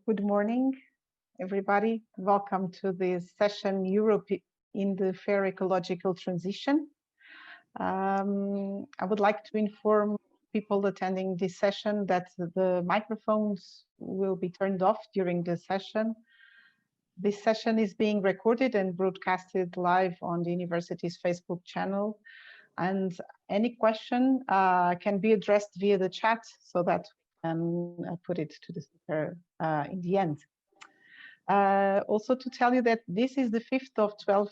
Good morning, everybody. Welcome to this session, Europe in the Fair Ecological Transition. I would like to inform people attending this session that the microphones will be turned off during the session. This session is being recorded and broadcasted live on the university's Facebook channel. And any question can be addressed via the chat so that we can put it to the speaker in the end. Also to tell you that this is the 5th of 12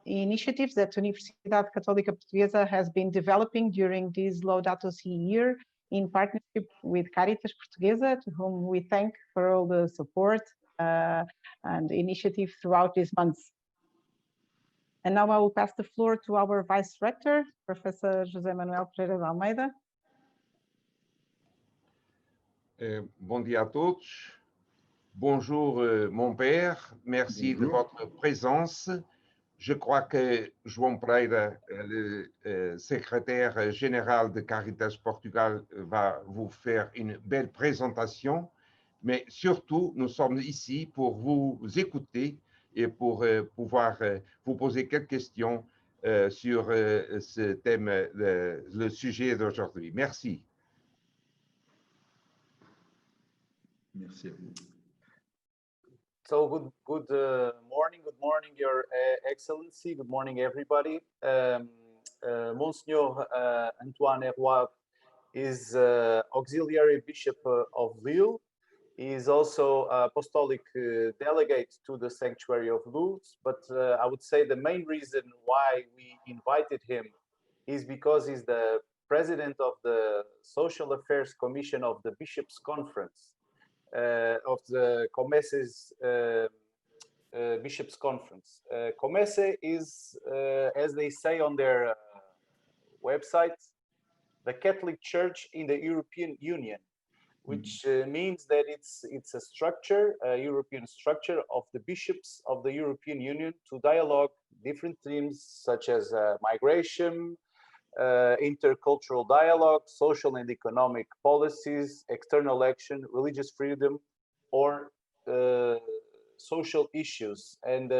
initiatives that Universidade Católica Portuguesa has been developing during this Laudato Si year in partnership with Cáritas Portuguesa, to whom we thank for all the support and initiative throughout these months. And now I will pass the floor to our Vice Rector, Professor José Manuel Pereira de Almeida. Bon dia à tous. Bonjour, mon père. Merci de votre présence. Je crois que João Pereira, le secrétaire général de Cáritas Portugal, va vous faire une belle présentation. Mais surtout, nous sommes ici pour vous écouter et pour pouvoir vous poser quelques questions sur ce thème, le sujet d'aujourd'hui. Merci. Merci à vous. So good morning, Your Excellency. Good morning, everybody. Monsignor Antoine Hérouard is Auxiliary Bishop of Lille. He is also apostolic delegate to the Sanctuary of Lourdes. But I would say the main reason why we invited him is because he's the president of the Social Affairs Commission of the Bishops' Conference. Of the COMECE's Bishops' Conference. COMECE is, as they say on their website, the Catholic Church in the European Union, which means that it's a structure, a European structure of the bishops of the European Union to dialogue different themes such as migration, intercultural dialogue, social and economic policies, external action, religious freedom, or social issues. And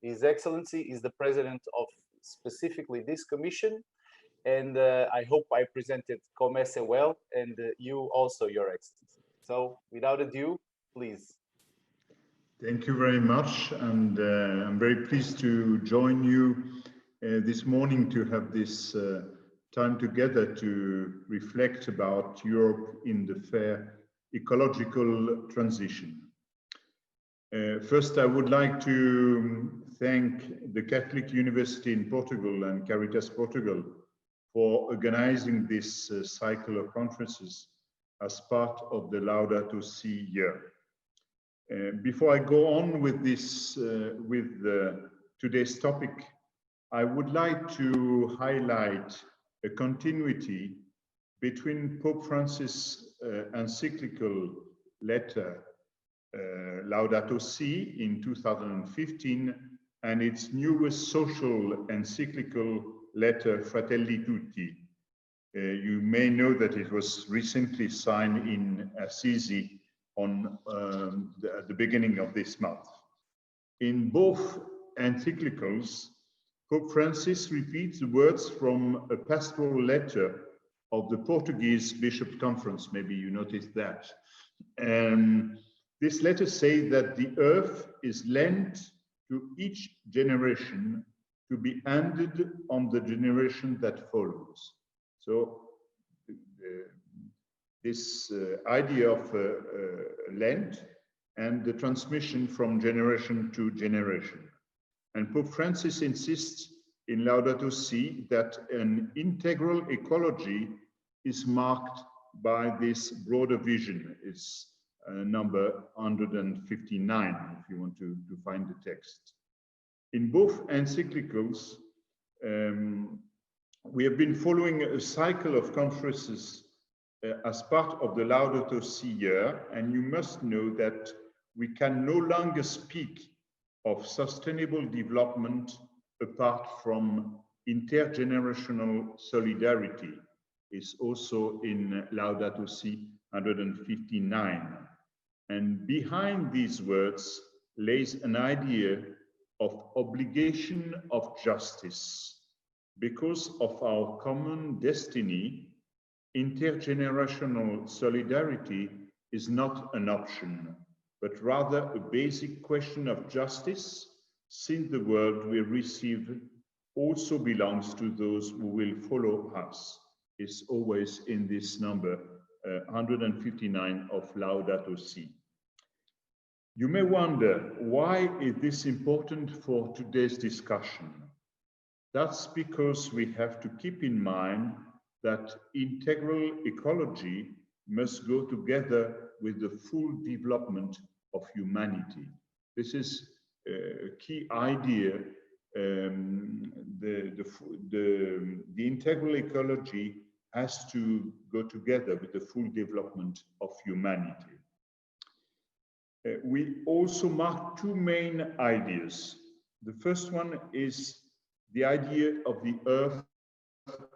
His Excellency is the president of specifically this commission. And I hope I presented COMECE well, and you also, Your Excellency. So without ado, please. Thank you very much. And I'm very pleased to join you this morning to have this time together to reflect about Europe in the fair ecological transition. First, I would like to thank the Catholic University in Portugal and Cáritas Portugal for organizing this cycle of conferences as part of the Laudato Si year. Before I go on with this, today's topic, I would like to highlight a continuity between Pope Francis' encyclical letter Laudato Si in 2015 and its newest social encyclical letter Fratelli Tutti. You may know that it was recently signed in Assisi on at the beginning of this month. In both encyclicals, Pope Francis repeats the words from a pastoral letter of the Portuguese Bishops' Conference. Maybe you noticed that. This letter says that the earth is lent to each generation to be handed on the generation that follows. So this idea of lent and the transmission from generation to generation. And Pope Francis insists in Laudato Si that an integral ecology is marked by this broader vision. It's number 159, if you want to find the text. In both encyclicals, we have been following a cycle of conferences as part of the Laudato Si year, and you must know that we can no longer speak of sustainable development apart from intergenerational solidarity. Is also in Laudato Si 159. And behind these words lays an idea of obligation of justice. Because of our common destiny, intergenerational solidarity is not an option, but rather a basic question of justice, since the world we receive also belongs to those who will follow us. It's always in this number 159 of Laudato Si. You may wonder, why is this important for today's discussion? That's because we have to keep in mind that integral ecology must go together with the full development of humanity. This is a key idea. The integral ecology has to go together with the full development of humanity. We also mark two main ideas. The first one is the idea of the earth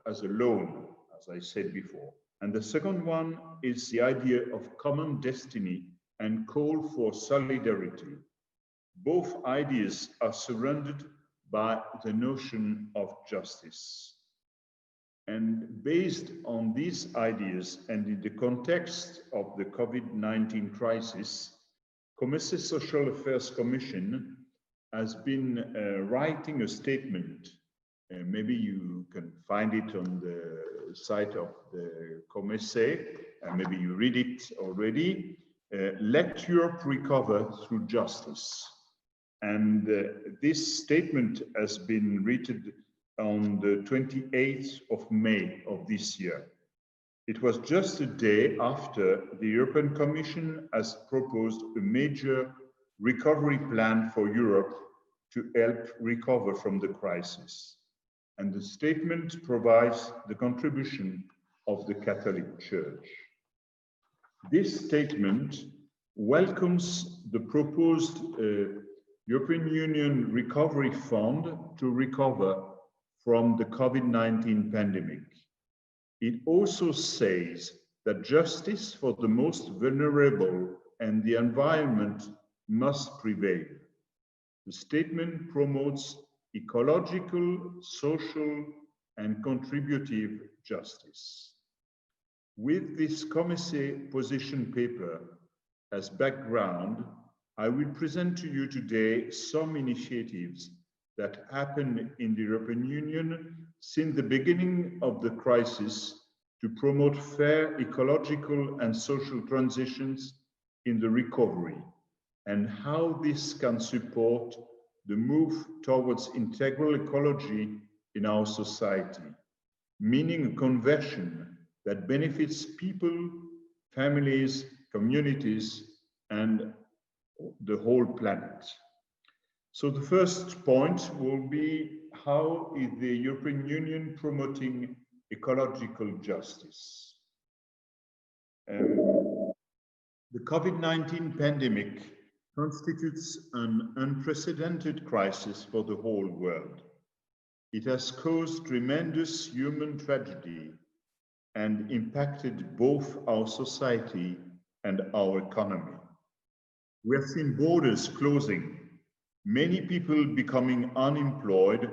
as a loan, as I said before. And the second one is the idea of common destiny and call for solidarity. Both ideas are surrounded by the notion of justice. And based on these ideas and in the context of the COVID-19 crisis, COMECE Social Affairs Commission has been writing a statement. Maybe you can find it on the site of the COMECE, maybe you read it already. Let Europe recover through justice. And this statement has been written on the 28th of May of this year. It was just a day after the European Commission has proposed a major recovery plan for Europe to help recover from the crisis. And the statement provides the contribution of the Catholic Church. This statement welcomes the proposed European Union Recovery Fund to recover from the COVID-19 pandemic. It also says that justice for the most vulnerable and the environment must prevail. The statement promotes ecological, social, and contributive justice. With this COMECE position paper as background, I will present to you today some initiatives that happened in the European Union since the beginning of the crisis to promote fair ecological and social transitions in the recovery, and how this can support the move towards integral ecology in our society, meaning a conversion that benefits people, families, communities, and the whole planet. So the first point will be, how is the European Union promoting ecological justice? The COVID-19 pandemic constitutes an unprecedented crisis for the whole world. It has caused tremendous human tragedy and impacted both our society and our economy. We have seen borders closing, many people becoming unemployed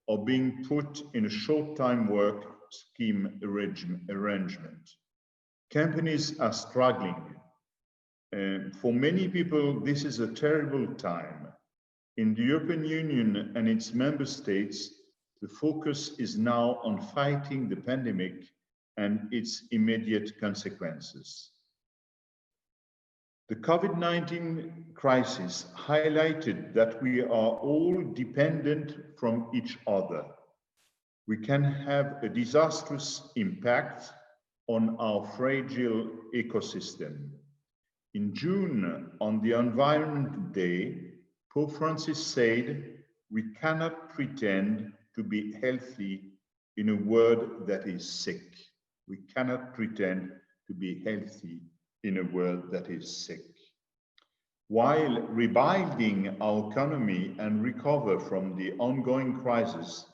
or being put in a short-time work scheme arrangement. Companies are struggling. For many people, this is a terrible time. In the European Union and its member states, the focus is now on fighting the pandemic and its immediate consequences. The COVID-19 crisis highlighted that we are all dependent from each other. We can have a disastrous impact on our fragile ecosystem. In June, on the Environment Day, Pope Francis said, "We cannot pretend to be healthy in a world that is sick." We cannot pretend to be healthy in a world that is sick. While rebuilding our economy and recover from the ongoing crisis,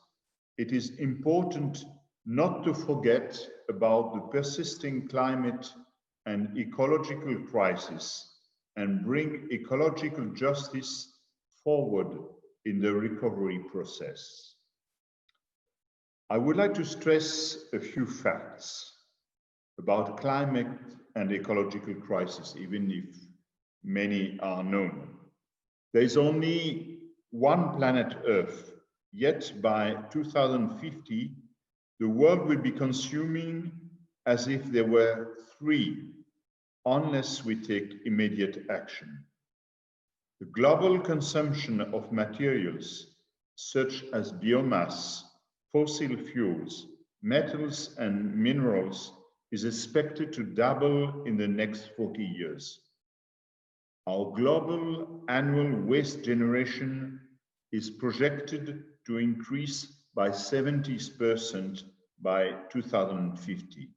it is important not to forget about the persisting climate and ecological crisis and bring ecological justice forward in the recovery process. I would like to stress a few facts about climate and ecological crisis, even if many are known. There is only one planet Earth, yet by 2050, the world will be consuming as if there were three, unless we take immediate action. The global consumption of materials such as biomass, fossil fuels, metals and minerals is expected to double in the next 40 years. Our global annual waste generation is projected to increase by 70% by 2050.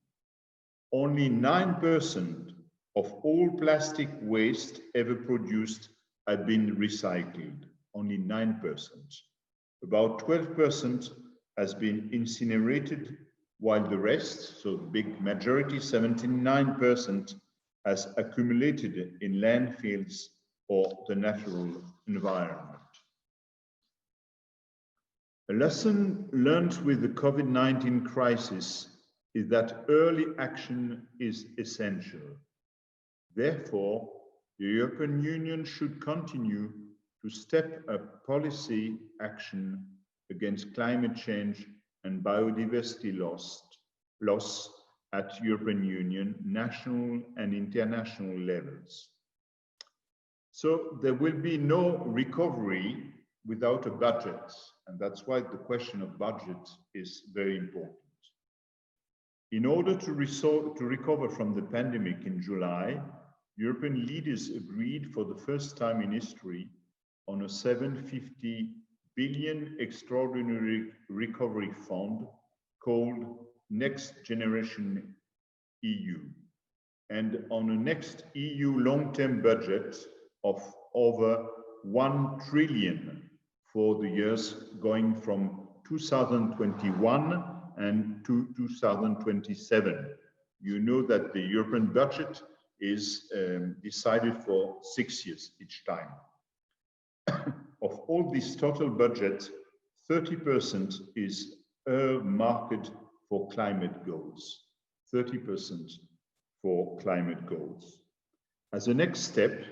Only 9% of all plastic waste ever produced have been recycled, only 9%. About 12% has been incinerated, while the rest, so the big majority, 79%, has accumulated in landfills or the natural environment. A lesson learned with the COVID-19 crisis is that early action is essential. Therefore, the European Union should continue to step up policy action against climate change and biodiversity loss at European Union, national and international levels. So there will be no recovery without a budget, and that's why the question of budget is very important. In order to recover from the pandemic in July, European leaders agreed for the first time in history on a 750 billion extraordinary recovery fund called Next Generation EU, and on a next EU long-term budget of over 1 trillion for the years going from 2021 and to 2027. You know that the European budget is decided for 6 years each time. Of all this total budget, 30% is earmarked for climate goals, 30% for climate goals. As a next step,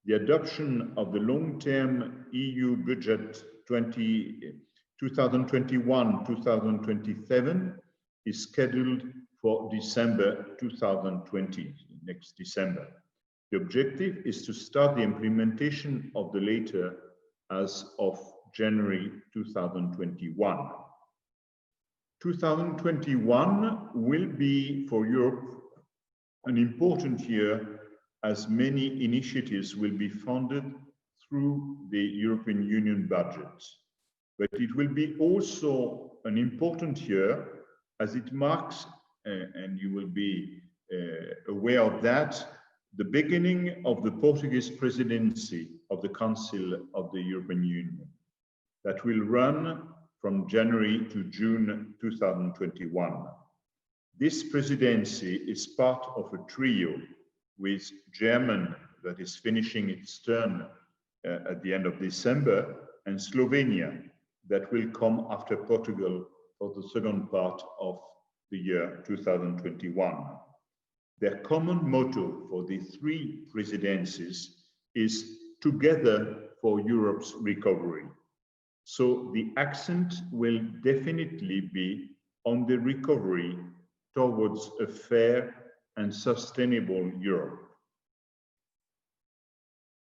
the adoption of the long-term EU budget 2021-2027 is scheduled for December 2020, next December. The objective is to start the implementation of the latter as of January 2021. 2021 will be for Europe an important year, as many initiatives will be funded through the European Union budget. But it will be also an important year as it marks, and you will be aware of that, the beginning of the Portuguese presidency of the Council of the European Union that will run from January to June 2021. This presidency is part of a trio with Germany, that is finishing its term at the end of December, and Slovenia, that will come after Portugal for the second part of the year 2021. Their common motto for the three presidencies is "Together for Europe's Recovery." So the accent will definitely be on the recovery towards a fair and sustainable Europe.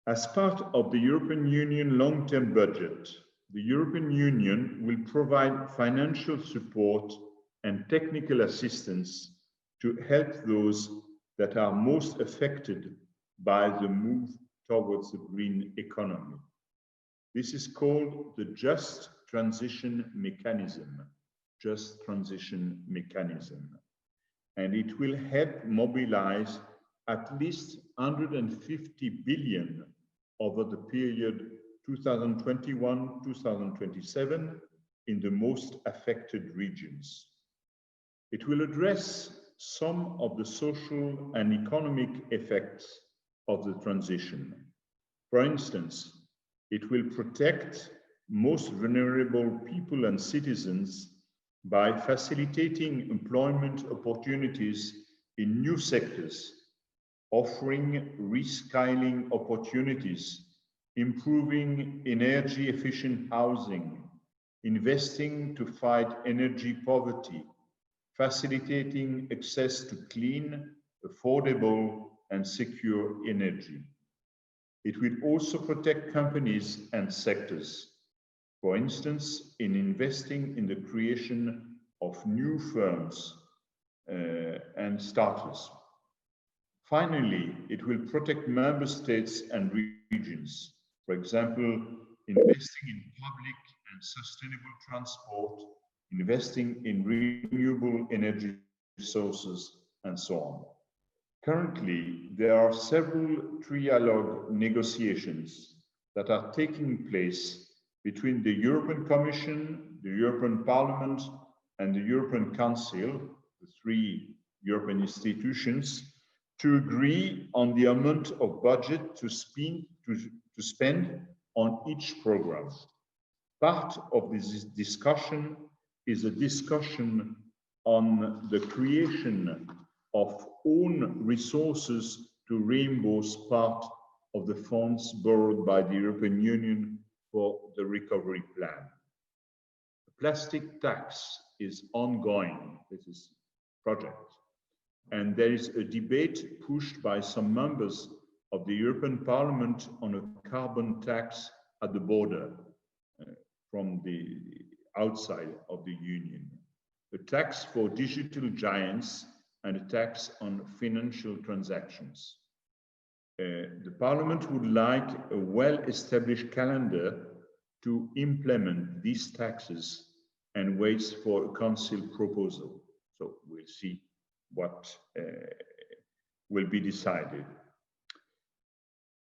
As part of the European Union long-term budget, the European Union will provide financial support and technical assistance to help those that are most affected by the move towards the green economy. This is called the Just Transition Mechanism, Just Transition Mechanism. And it will help mobilize at least 150 billion over the period 2021-2027 in the most affected regions. It will address some of the social and economic effects of the transition. For instance, it will protect most vulnerable people and citizens by facilitating employment opportunities in new sectors, offering reskilling opportunities, improving energy-efficient housing, investing to fight energy poverty, facilitating access to clean, affordable, and secure energy. It will also protect companies and sectors, for instance, in investing in the creation of new firms and startups. Finally, it will protect member states and regions, for example, investing in public and sustainable transport, investing in renewable energy sources, and so on. Currently, there are several trialogue negotiations that are taking place between the European Commission, the European Parliament, and the European Council, the three European institutions, to agree on the amount of budget to spend on each program. Part of this discussion is a discussion on the creation of own resources to reimburse part of the funds borrowed by the European Union for the recovery plan. The plastic tax is ongoing, this is project, and there is a debate pushed by some members of the European Parliament on a carbon tax at the border from the outside of the Union, a tax for digital giants and a tax on financial transactions. The Parliament would like a well-established calendar to implement these taxes and waits for a Council proposal. So we'll see what will be decided.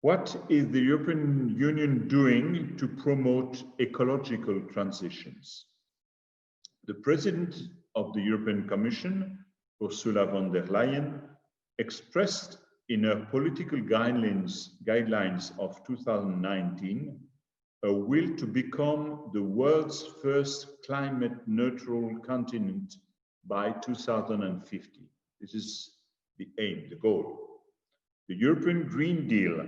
What is the European Union doing to promote ecological transitions? The President of the European Commission, Ursula von der Leyen, expressed in her political guidelines of 2019 a will to become the world's first climate-neutral continent by 2050. This is the aim, the goal. The European Green Deal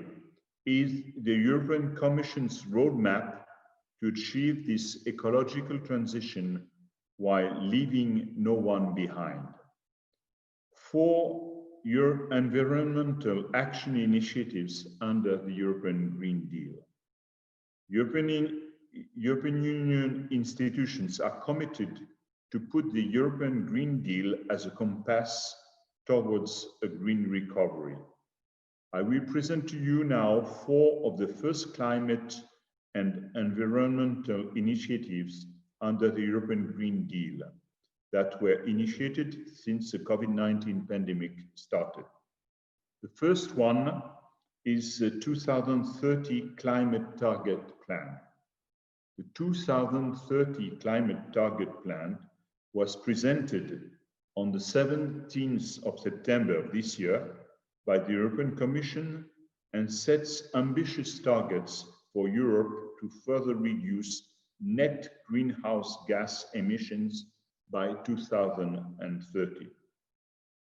is the European Commission's roadmap to achieve this ecological transition while leaving no one behind. 4 environmental action initiatives under the European Green Deal. European Union institutions are committed to put the European Green Deal as a compass towards a green recovery. I will present to you now 4 of the first climate and environmental initiatives under the European Green Deal that were initiated since the COVID-19 pandemic started. The first one is the 2030 Climate Target Plan. The 2030 Climate Target Plan was presented on the 17th of September of this year by the European Commission and sets ambitious targets for Europe to further reduce net greenhouse gas emissions by 2030.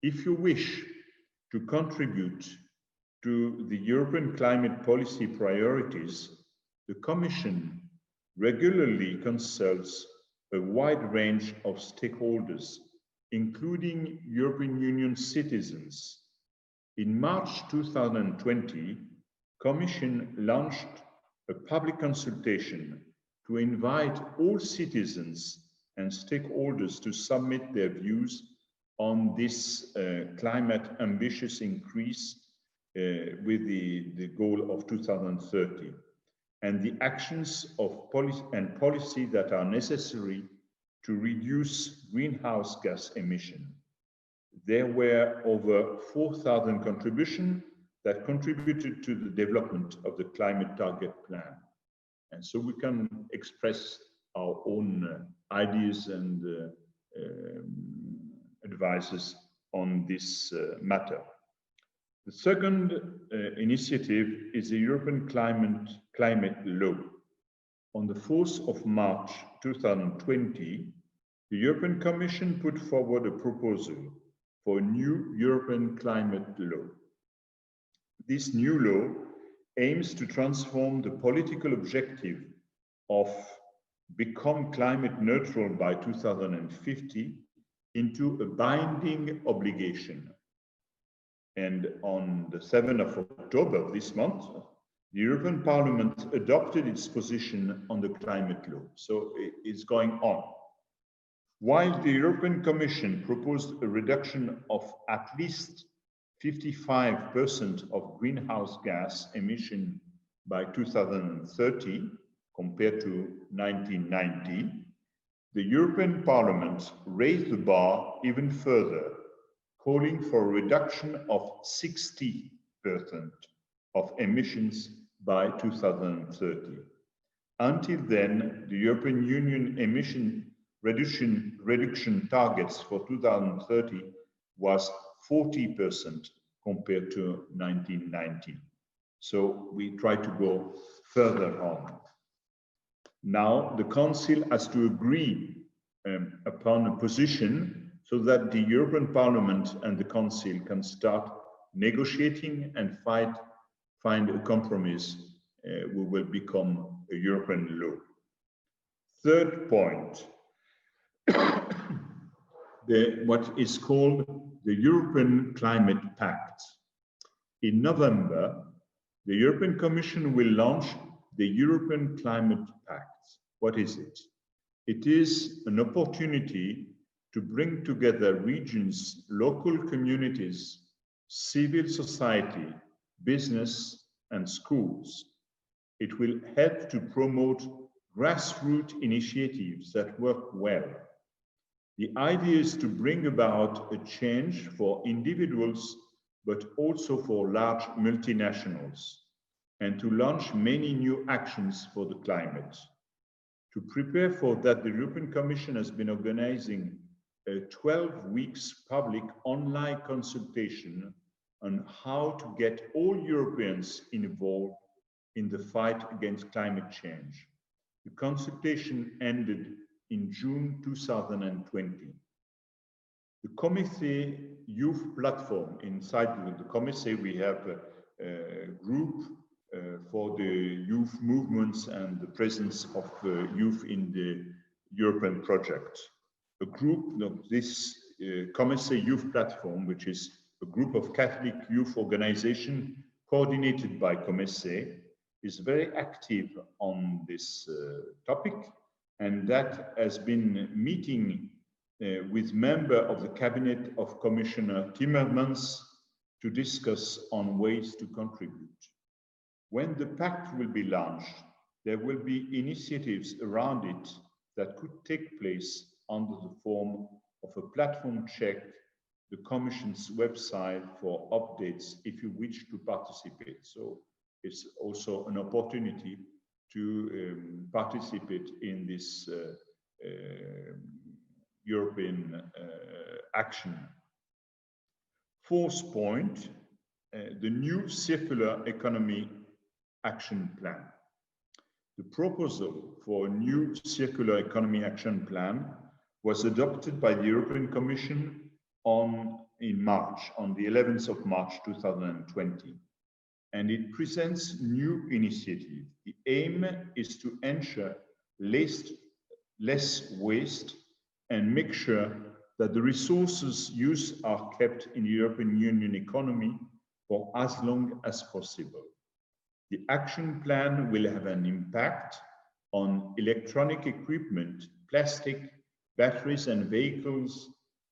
If you wish to contribute to the European climate policy priorities, the Commission regularly consults a wide range of stakeholders, including European Union citizens. In March 2020, Commission launched a public consultation to invite all citizens and stakeholders to submit their views on this climate ambitious increase with the goal of 2030 and the actions of policy that are necessary to reduce greenhouse gas emission. There were over 4,000 contributions that contributed to the development of the climate target plan. And so we can express our own ideas and advices on this matter. The second initiative is the European Climate Law. On the 4th of March 2020, the European Commission put forward a proposal for a new European climate law. This new law aims to transform the political objective of become climate neutral by 2050 into a binding obligation. And on the 7th of October of this month, the European Parliament adopted its position on the climate law. So it's going on. While the European Commission proposed a reduction of at least 55% of greenhouse gas emission by 2030 compared to 1990, the European Parliament raised the bar even further, calling for a reduction of 60% of emissions by 2030. Until then, the European Union emission reduction targets for 2030 was 40% compared to 1990. So we try to go further on. Now the Council has to agree upon a position so that the European Parliament and the Council can start negotiating and find a compromise who will become a European law. Third point, what is called the European Climate Pact. In November, the European Commission will launch the European Climate Pact. What is it? It is an opportunity to bring together regions, local communities, civil society, business, and schools. It will help to promote grassroots initiatives that work well. The idea is to bring about a change for individuals, but also for large multinationals, and to launch many new actions for the climate. To prepare for that, the European Commission has been organizing a 12 weeks public online consultation on how to get all Europeans involved in the fight against climate change. The consultation ended in June 2020. The COMECE youth platform, inside the COMECE we have a group for the youth movements and the presence of youth in the European project. A group of this COMECE youth platform, which is a group of Catholic youth organization coordinated by COMECE, is very active on this topic, and that has been meeting with members of the cabinet of Commissioner Timmermans to discuss on ways to contribute. When the pact will be launched, there will be initiatives around it that could take place under the form of a platform check, the Commission's website for updates if you wish to participate. So it's also an opportunity to participate in this European action. Fourth point, the new circular economy action plan. The proposal for a new circular economy action plan was adopted by the European Commission in March, on the 11th of March 2020. And it presents new initiative. The aim is to ensure less waste and make sure that the resources used are kept in the European Union economy for as long as possible. The action plan will have an impact on electronic equipment, plastic, batteries and vehicles,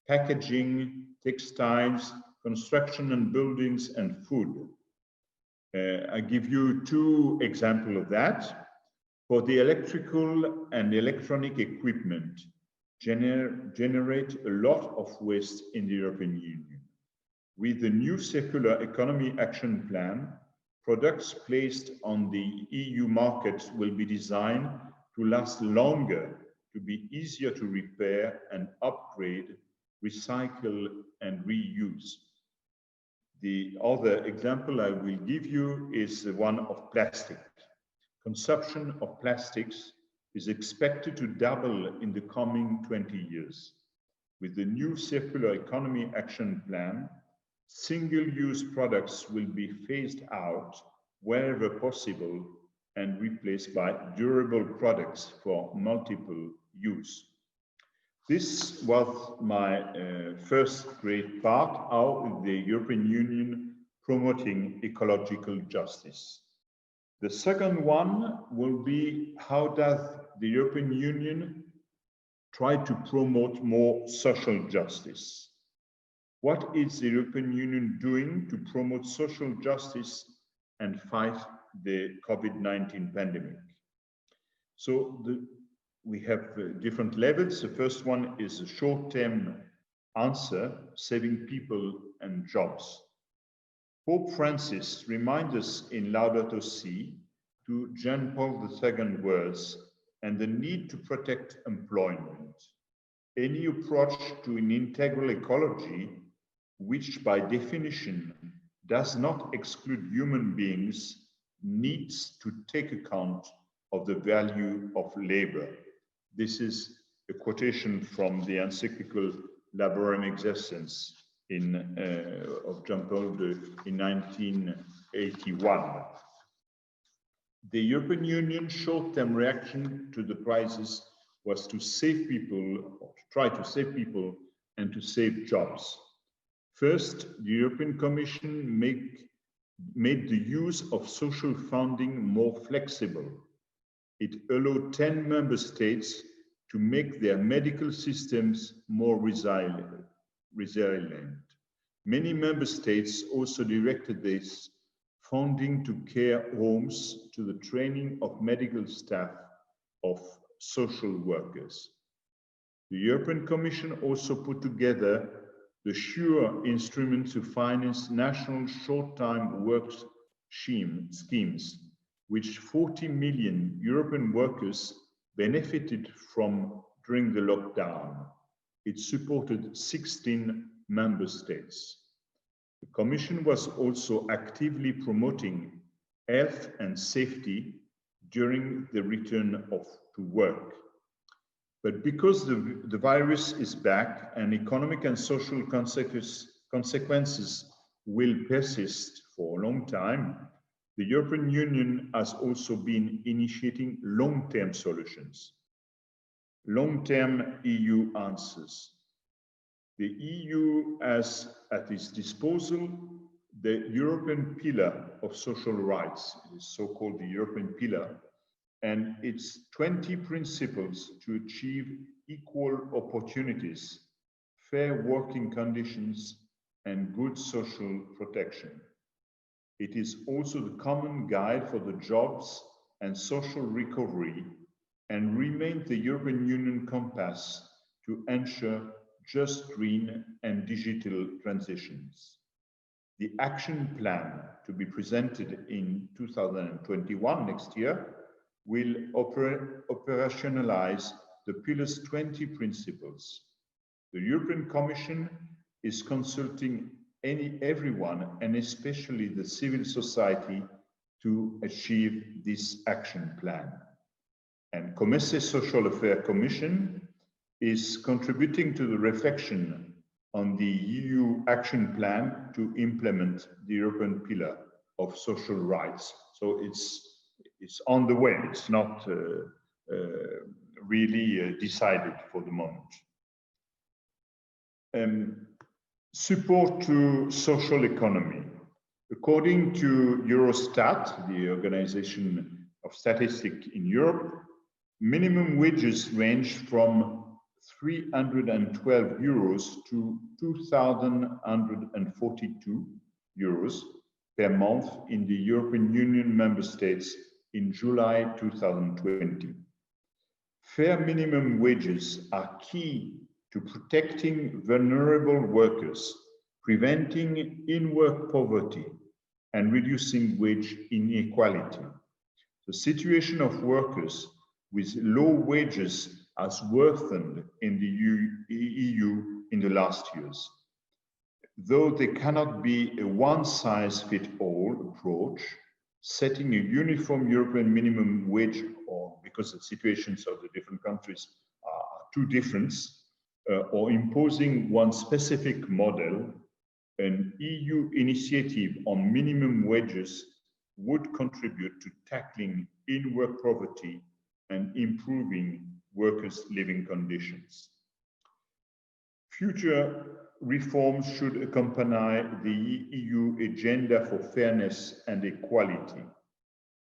packaging, textiles, construction and buildings, and food. I give you two examples of that. For the electrical and electronic equipment, generate a lot of waste in the European Union. With the new Circular Economy Action Plan, products placed on the EU market will be designed to last longer, to be easier to repair and upgrade, recycle and reuse. The other example I will give you is the one of plastic. Consumption of plastics is expected to double in the coming 20 years. With the new Circular Economy Action Plan, single-use products will be phased out wherever possible and replaced by durable products for multiple use. This was my first great part, how the European Union promoting ecological justice. The second one will be, how does the European Union try to promote more social justice? What is the European Union doing to promote social justice and fight the COVID-19 pandemic? So we have different levels. The first one is a short-term answer, saving people and jobs. Pope Francis reminds us in Laudato Si to John Paul II words and the need to protect employment. Any approach to an integral ecology, which by definition does not exclude human beings, needs to take account of the value of labor. This is a quotation from the encyclical Laborem Exercens of John Paul II in 1981. The European Union's short-term reaction to the crisis was to save people, or to try to save people and to save jobs. First, the European Commission made the use of social funding more flexible. It allowed 10 member states to make their medical systems more resilient. Many member states also directed this funding to care homes, to the training of medical staff, of social workers. The European Commission also put together the SURE instrument to finance national short-time work schemes, which 40 million European workers benefited from during the lockdown. It supported 16 member states. The Commission was also actively promoting health and safety during the return to work. But because the virus is back and economic and social consequences will persist for a long time, the European Union has also been initiating long-term solutions, long-term EU answers. The EU has at its disposal the European pillar of social rights, it is so-called the European pillar, and its 20 principles to achieve equal opportunities, fair working conditions, and good social protection. It is also the common guide for the jobs and social recovery and remains the European Union compass to ensure just green and digital transitions. The action plan to be presented in 2021, next year, will operationalize the Pillar's 20 principles. The European Commission is consulting everyone, and especially the civil society, to achieve this action plan. And COMECE Social Affairs Commission is contributing to the reflection on the EU action plan to implement the European Pillar of Social Rights. So it's on the way. It's not really decided for the moment. Support to social economy. According to Eurostat, the Organization of Statistics in Europe, minimum wages range from 312 euros to 2,142 euros per month in the European Union member states in July 2020. Fair minimum wages are key to protecting vulnerable workers, preventing in-work poverty, and reducing wage inequality. The situation of workers with low wages has worsened in the EU in the last years. though there cannot be a one-size-fits-all approach, setting a uniform European minimum wage, or because the situations of the different countries are too different, or imposing one specific model, an EU initiative on minimum wages would contribute to tackling in-work poverty and improving workers' living conditions. Future reforms should accompany the EU agenda for fairness and equality.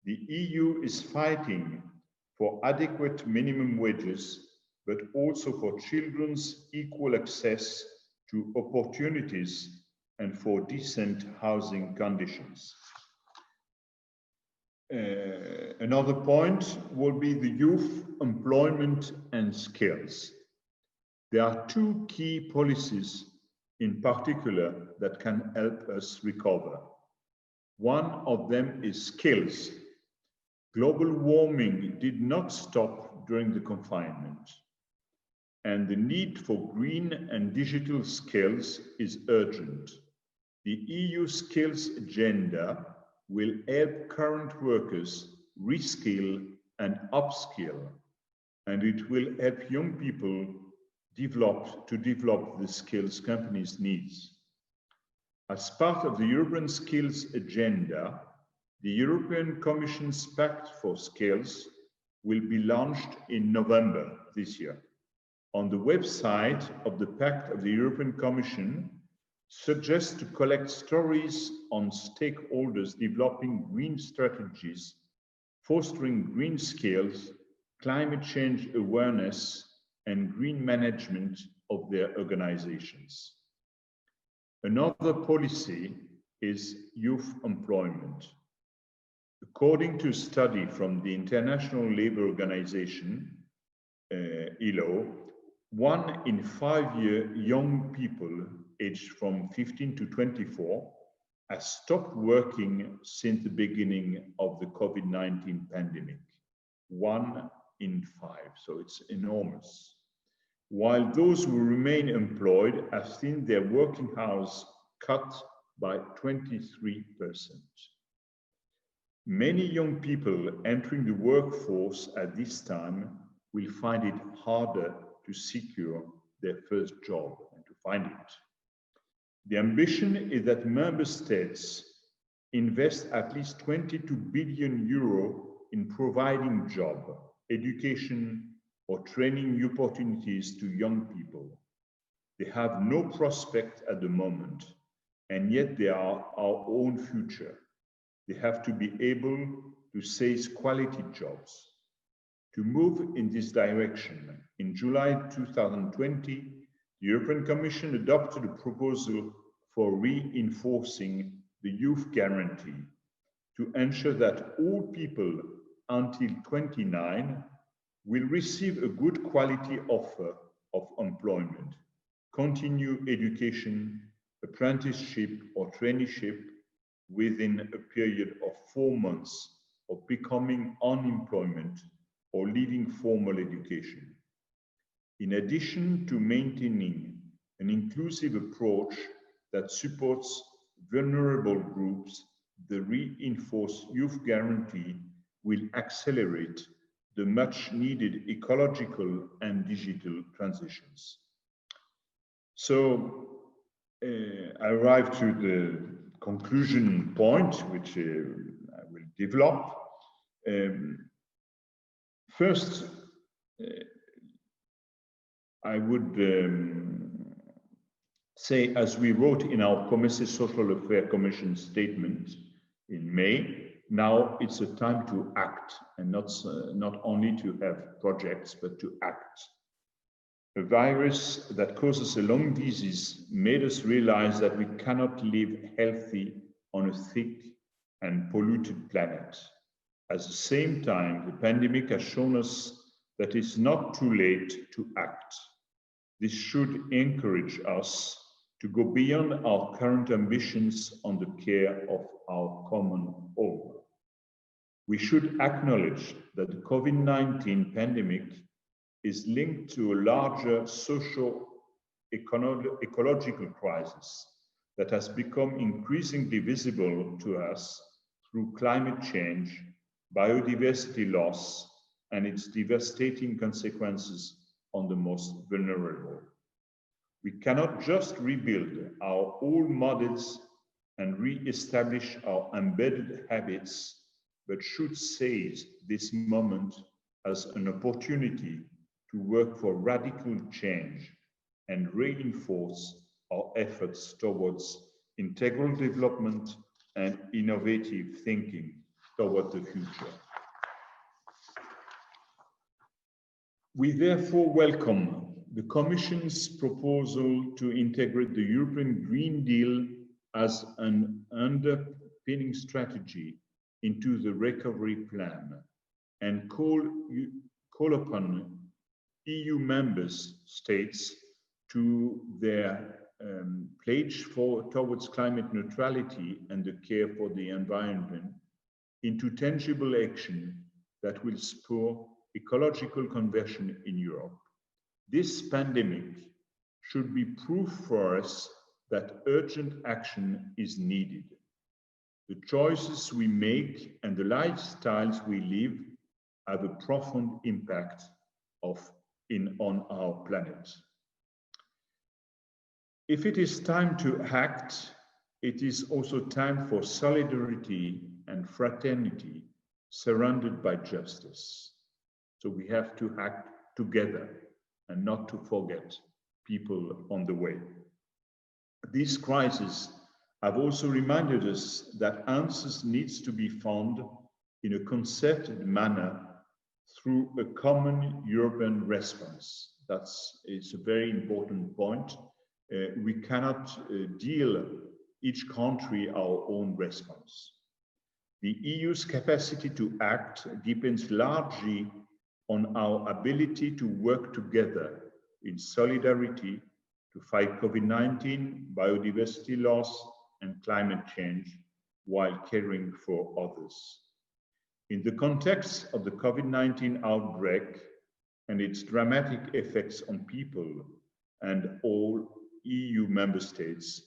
The EU is fighting for adequate minimum wages, but also for children's equal access to opportunities and for decent housing conditions. Another point will be the youth employment and skills. There are two key policies in particular that can help us recover. One of them is skills. Global warming did not stop during the confinement, and the need for green and digital skills is urgent. The EU skills agenda will help current workers reskill and upskill, and it will help young people develop the skills companies need. As part of the European skills agenda, the European Commission's Pact for Skills will be launched in November this year. On the website of the Pact of the European Commission, suggests to collect stories on stakeholders developing green strategies, fostering green skills, climate change awareness, and green management of their organizations. Another policy is youth employment. According to a study from the International Labour Organization, ILO, 1 in 5 young people aged from 15 to 24 has stopped working since the beginning of the COVID-19 pandemic. 1 in 5, so it's enormous. While those who remain employed have seen their working hours cut by 23%. Many young people entering the workforce at this time will find it harder to secure their first job and to find it. The ambition is that member states invest at least 22 billion euro in providing job, education, or training opportunities to young people. They have no prospect at the moment, and yet they are our own future. They have to be able to seize quality jobs. To move in this direction, in July 2020, the European Commission adopted a proposal for reinforcing the youth guarantee to ensure that all people until 29 will receive a good quality offer of employment, continue education, apprenticeship or traineeship within a period of 4 months of becoming unemployment or leaving formal education. In addition to maintaining an inclusive approach that supports vulnerable groups, the reinforced youth guarantee will accelerate the much needed ecological and digital transitions. So I arrive to the conclusion point, which I will develop. First, I would say, as we wrote in our COMECE Social Affairs Commission statement in May, now it's a time to act, and not only to have projects, but to act. A virus that causes a lung disease made us realize that we cannot live healthy on a thick and polluted planet. At the same time, the pandemic has shown us that it's not too late to act. This should encourage us to go beyond our current ambitions on the care of our common home. We should acknowledge that the COVID-19 pandemic is linked to a larger social ecological crisis that has become increasingly visible to us through climate change, biodiversity loss, and its devastating consequences on the most vulnerable. We cannot just rebuild our old models and re-establish our embedded habits, but should seize this moment as an opportunity to work for radical change and reinforce our efforts towards integral development and innovative thinking toward the future. We therefore welcome the Commission's proposal to integrate the European Green Deal as an underpinning strategy into the recovery plan and call upon EU member states to their pledge towards climate neutrality and the care for the environment into tangible action that will spur ecological conversion in Europe. This pandemic should be proof for us that urgent action is needed. The choices we make and the lifestyles we live have a profound impact on our planet. If it is time to act, it is also time for solidarity and fraternity surrounded by justice. So we have to act together and not to forget people on the way. These crises have also reminded us that answers needs to be found in a concerted manner through a common European response. It's a very important point. We cannot deal each country our own response. The EU's capacity to act depends largely on our ability to work together in solidarity to fight COVID-19, biodiversity loss, and climate change while caring for others. In the context of the COVID-19 outbreak and its dramatic effects on people and all EU member states,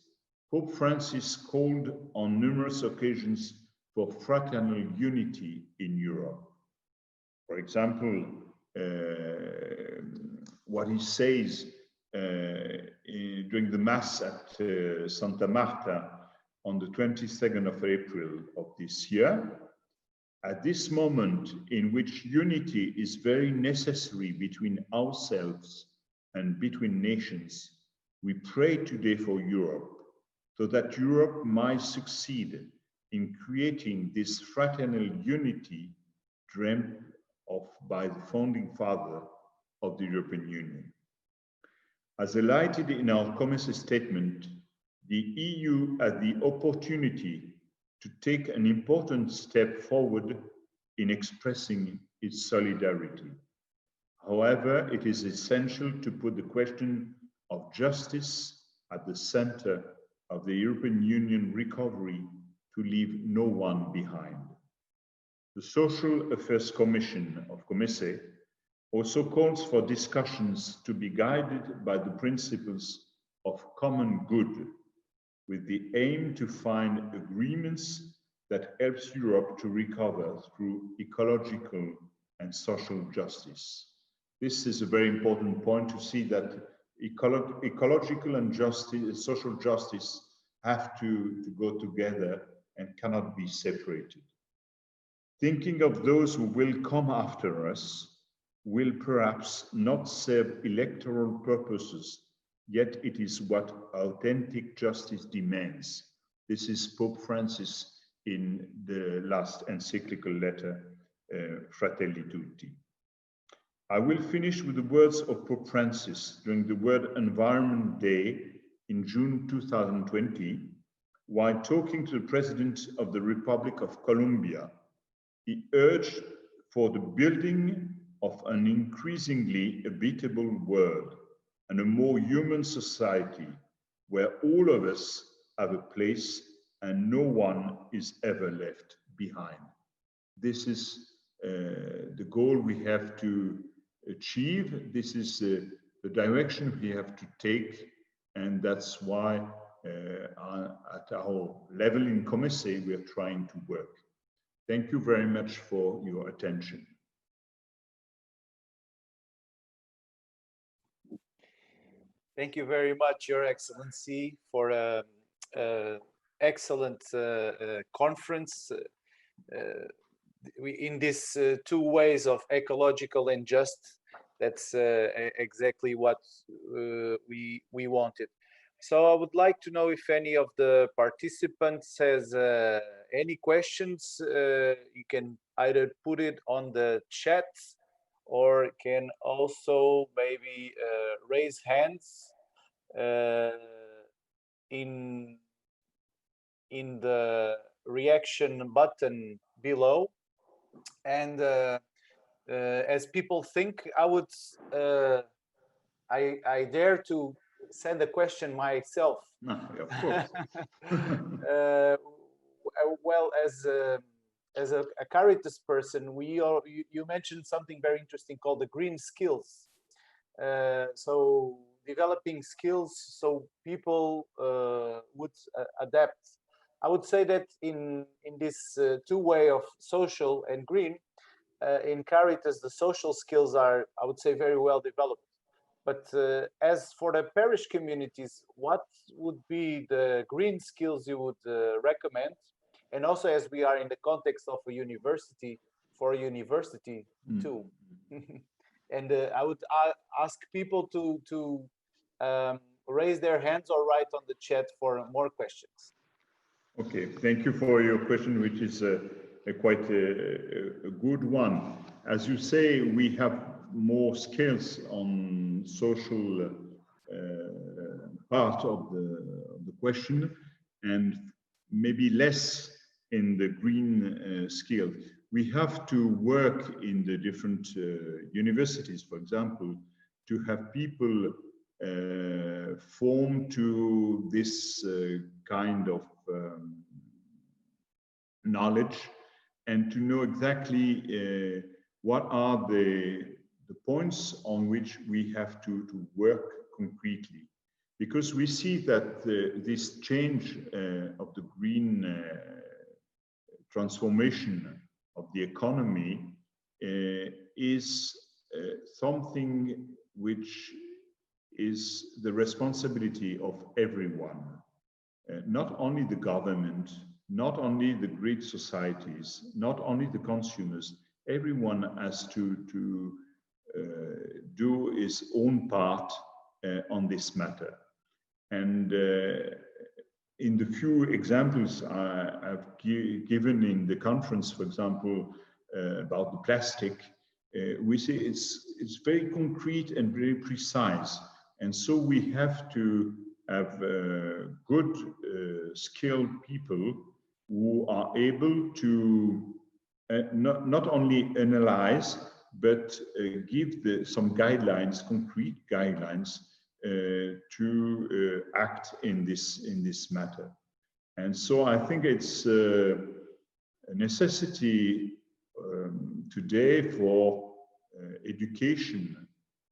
Pope Francis called on numerous occasions for fraternal unity in Europe. For example, what he says during the Mass at Santa Marta on the 22nd of April of this year, at this moment in which unity is very necessary between ourselves and between nations, we pray today for Europe, so that Europe might succeed in creating this fraternal unity dreamt of by the founding father of the European Union. As highlighted in our COMECE statement, the EU had the opportunity to take an important step forward in expressing its solidarity. However, it is essential to put the question of justice at the center of the European Union recovery to leave no one behind. The Social Affairs Commission of COMECE also calls for discussions to be guided by the principles of common good, with the aim to find agreements that helps Europe to recover through ecological and social justice. This is a very important point to see that ecological and justice, social justice have to go together and cannot be separated. Thinking of those who will come after us will perhaps not serve electoral purposes, yet it is what authentic justice demands. This is Pope Francis in the last encyclical letter, Fratelli Tutti. I will finish with the words of Pope Francis during the World Environment Day in June 2020, while talking to the President of the Republic of Colombia. He urged for the building of an increasingly habitable world and a more human society where all of us have a place and no one is ever left behind. This is the goal we have to achieve. This is the direction we have to take, and that's why at our level in COMECE, we are trying to work. Thank you very much for your attention. Thank you very much, Your Excellency, for an excellent conference in these two ways of ecological and just. That's exactly what we wanted. So I would like to know if any of the participants has any questions. You can either put it on the chat or can also maybe raise hands in the reaction button below. And as people think, I dare to send a question myself. No, of course. Well, as a Cáritas person, you mentioned something very interesting called the green skills. So developing skills so people would adapt. I would say that in this two-way of social and green, in Cáritas, the social skills are, I would say, very well developed. But as for the parish communities, what would be the green skills you would recommend? And also, as we are in the context of a university, for a university too. And I would ask people to raise their hands or write on the chat for more questions. Okay, thank you for your question, which is quite a good one. As you say, we have more skills on social part of the question, and maybe less in the green skill. We have to work in the different universities, for example, to have people formed to this kind of knowledge, and to know exactly what are the points on which we have to work concretely. Because we see that this change of the green transformation of the economy is something which is the responsibility of everyone, not only the government, not only the great societies, not only the consumers. Everyone has to do his own part on this matter. And in the few examples I've given in the conference, for example, about the plastic, we see it's very concrete and very precise. And so we have to have good, skilled people who are able to not only analyze, but give some guidelines, concrete guidelines, to act in this matter. And so I think it's a necessity today for education,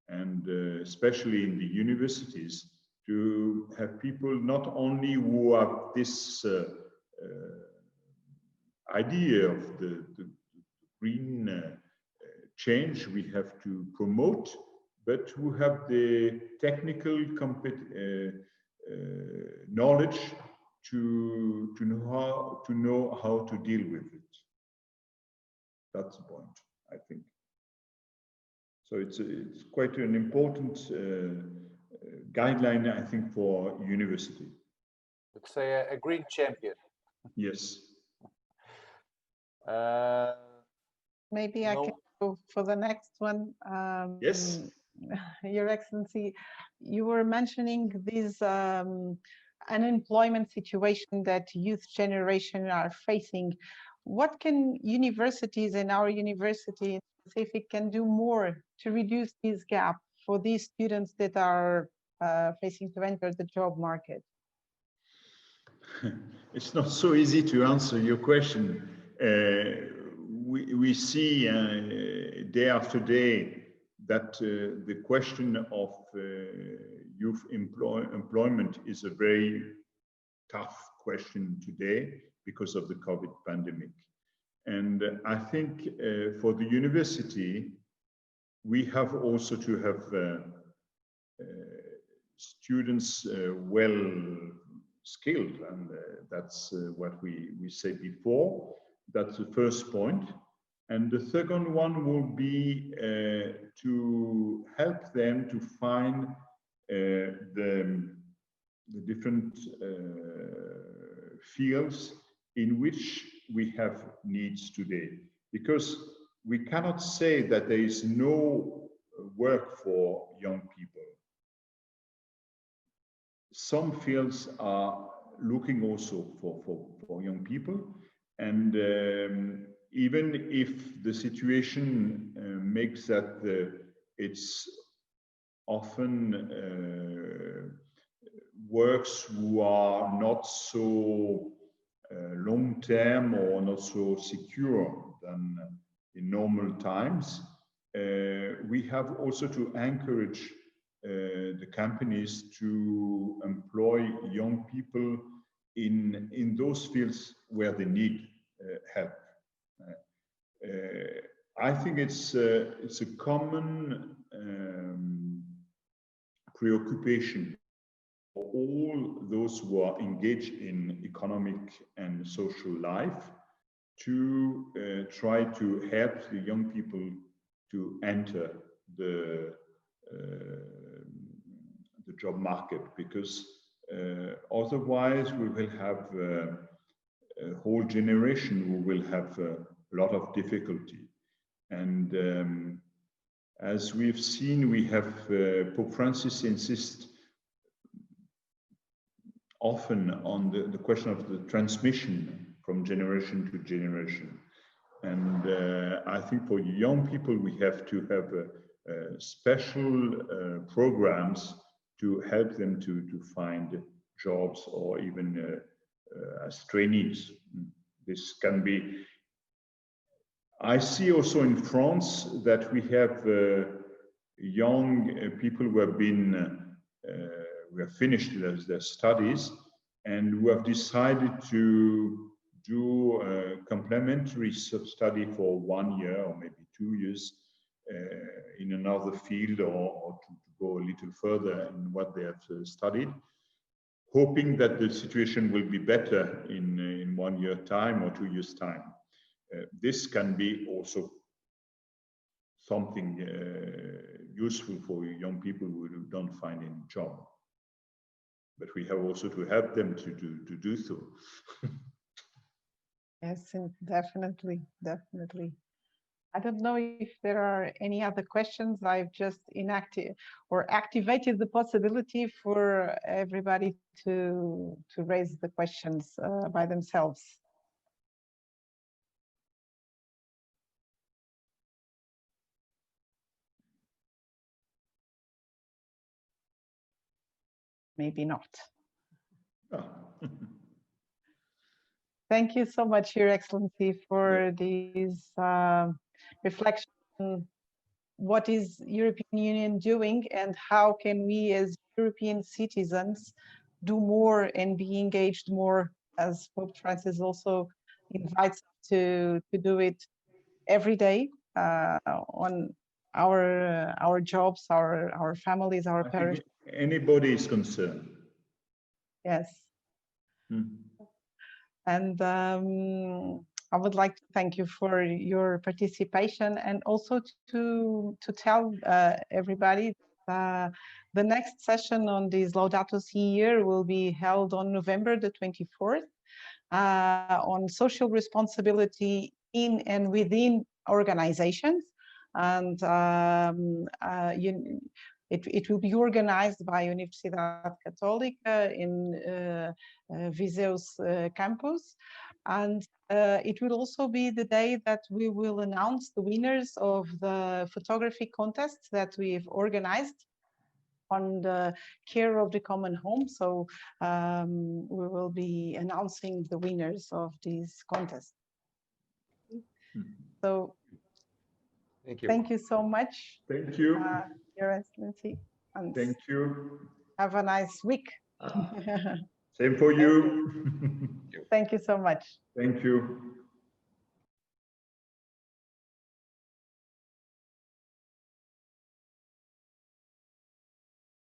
and especially in the universities, to have people not only who have this idea of the green change we have to promote, but who have the technical knowledge to know how to deal with it. That's the point, I think. So it's quite an important guideline, I think, for university. Let's say a green champion. Yes. Maybe I can go for the next one. Yes. Your Excellency, you were mentioning this unemployment situation that youth generation are facing. What can universities and our university in specific can do more to reduce this gap for these students that are facing to enter the job market? It's not so easy to answer your question. We see day after day that the question of youth employment is a very tough question today because of the COVID pandemic. And I think for the university, we have also to have students well skilled, and that's what we said before. That's the first point. And the second one will be to help them to find the different fields in which we have needs today, because we cannot say that there is no work for young people. Some fields are looking also for young people, and even if the situation makes that it's often works who are not so long-term or not so secure than in normal times, we have also to encourage the companies to employ young people in those fields where they need help. I think it's a common preoccupation for all those who are engaged in economic and social life to try to help the young people to enter the job market, because otherwise we will have a whole generation who will have a lot of difficulty. And as we've seen, we have Pope Francis insist often on the question of the transmission from generation to generation. And I think for young people, we have to have special programs to help them to find jobs, or even as trainees. This can be. I see also in France that we have young people who have been who have finished their studies and who have decided to do a complementary study for 1 year or maybe 2 years in another field, or to go a little further in what they have studied, hoping that the situation will be better in 1 year time or 2 years time. This can be also something useful for young people who don't find any job. But we have also to help them to do so. Yes, definitely, definitely. I don't know if there are any other questions. I've just activated the possibility for everybody to raise the questions by themselves. Maybe not. Oh. Thank you so much, Your Excellency, for these reflection. What is European Union doing, and how can we as European citizens do more and be engaged more, as Pope Francis also invites us to do it every day on our jobs, our families, our parents. Anybody is concerned. Yes. And I would like to thank you for your participation, and also to tell everybody the next session on this Laudato Si year will be held on November the 24th on social responsibility in and within organizations. And it will be organized by Universidade Católica in Viseu's campus. And it will also be the day that we will announce the winners of the photography contest that we've organized on the care of the common home. So we will be announcing the winners of this contest. So thank you so much. Thank you. Your Excellency. And thank you. have a nice week. Same for you. Thank you so much. Thank you.